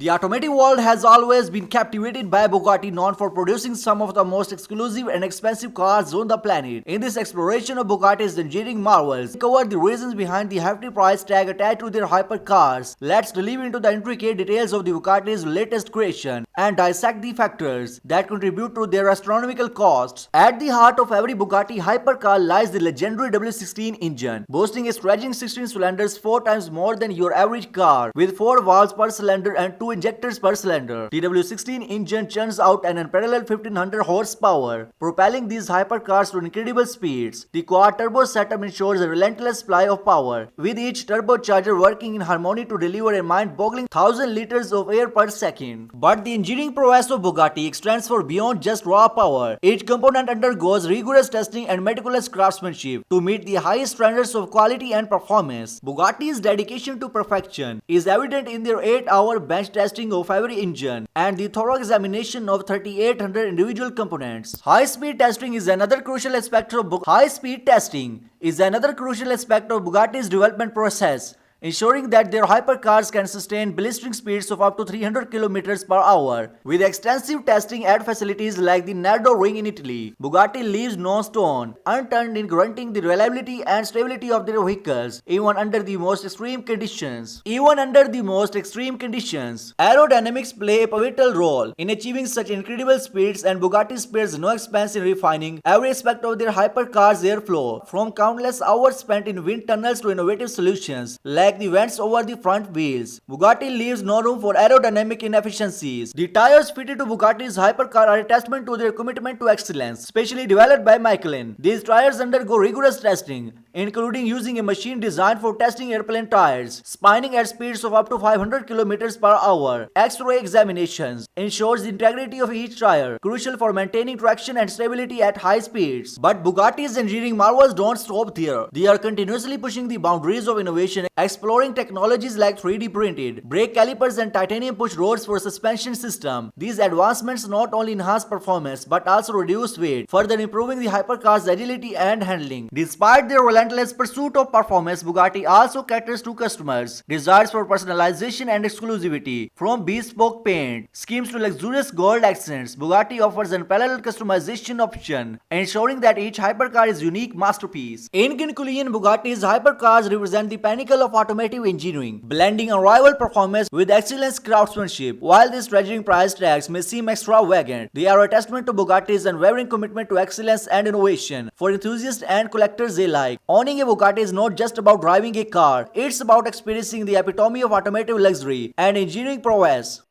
The automotive world has always been captivated by Bugatti, known for producing some of the most exclusive and expensive cars on the planet. In this exploration of Bugatti's engineering marvels, we cover the reasons behind the hefty price tag attached to their hypercars. Let's delve into the intricate details of the Bugatti's latest creation and dissect the factors that contribute to their astronomical costs. At the heart of every Bugatti hypercar lies the legendary W16 engine, boasting a stretching 16 cylinders 4 times more than your average car, with 4 valves per cylinder and 2 injectors per cylinder. The W16 engine churns out an unparalleled 1500 horsepower, propelling these hypercars to incredible speeds. The quad turbo setup ensures a relentless supply of power, with each turbocharger working in harmony to deliver a mind-boggling 1000 liters of air per second. But the engineering prowess of Bugatti extends far beyond just raw power. Each component undergoes rigorous testing and meticulous craftsmanship to meet the highest standards of quality and performance. Bugatti's dedication to perfection is evident in their 8-hour bench testing of every engine and the thorough examination of 3800 individual components. High-speed testing is another crucial aspect of Bugatti's development process, ensuring that their hypercars can sustain blistering speeds of up to 300 km per hour. With extensive testing at facilities like the Nürburgring in Italy, Bugatti leaves no stone unturned in guaranteeing the reliability and stability of their vehicles, even under the most extreme conditions. Aerodynamics play a pivotal role in achieving such incredible speeds, and Bugatti spares no expense in refining every aspect of their hypercars' airflow, from countless hours spent in wind tunnels to innovative solutions like the vents over the front wheels. Bugatti leaves no room for aerodynamic inefficiencies. The tires fitted to Bugatti's hypercar are a testament to their commitment to excellence, specially developed by Michelin. These tires undergo rigorous testing, including using a machine designed for testing airplane tires, spinning at speeds of up to 500 km per hour. X-ray examinations ensures the integrity of each tire, crucial for maintaining traction and stability at high speeds. But Bugatti's engineering marvels don't stop there. They are continuously pushing the boundaries of innovation, exploring technologies like 3D printed brake calipers and titanium push rods for suspension system. These advancements not only enhance performance but also reduce weight, further improving the hypercar's agility and handling. Despite their relentless pursuit of performance, Bugatti also caters to customers' desires for personalization and exclusivity. From bespoke paint schemes to luxurious gold accents, Bugatti offers an unparalleled customization option, ensuring that each hypercar is a unique masterpiece. In conclusion, Bugatti's hypercars represent the pinnacle of automotive engineering, blending unrivaled performance with excellent craftsmanship. While these staggering price tags may seem extravagant, they are a testament to Bugatti's unwavering commitment to excellence and innovation. For enthusiasts and collectors alike, owning a Bugatti is not just about driving a car, it's about experiencing the epitome of automotive luxury and engineering prowess.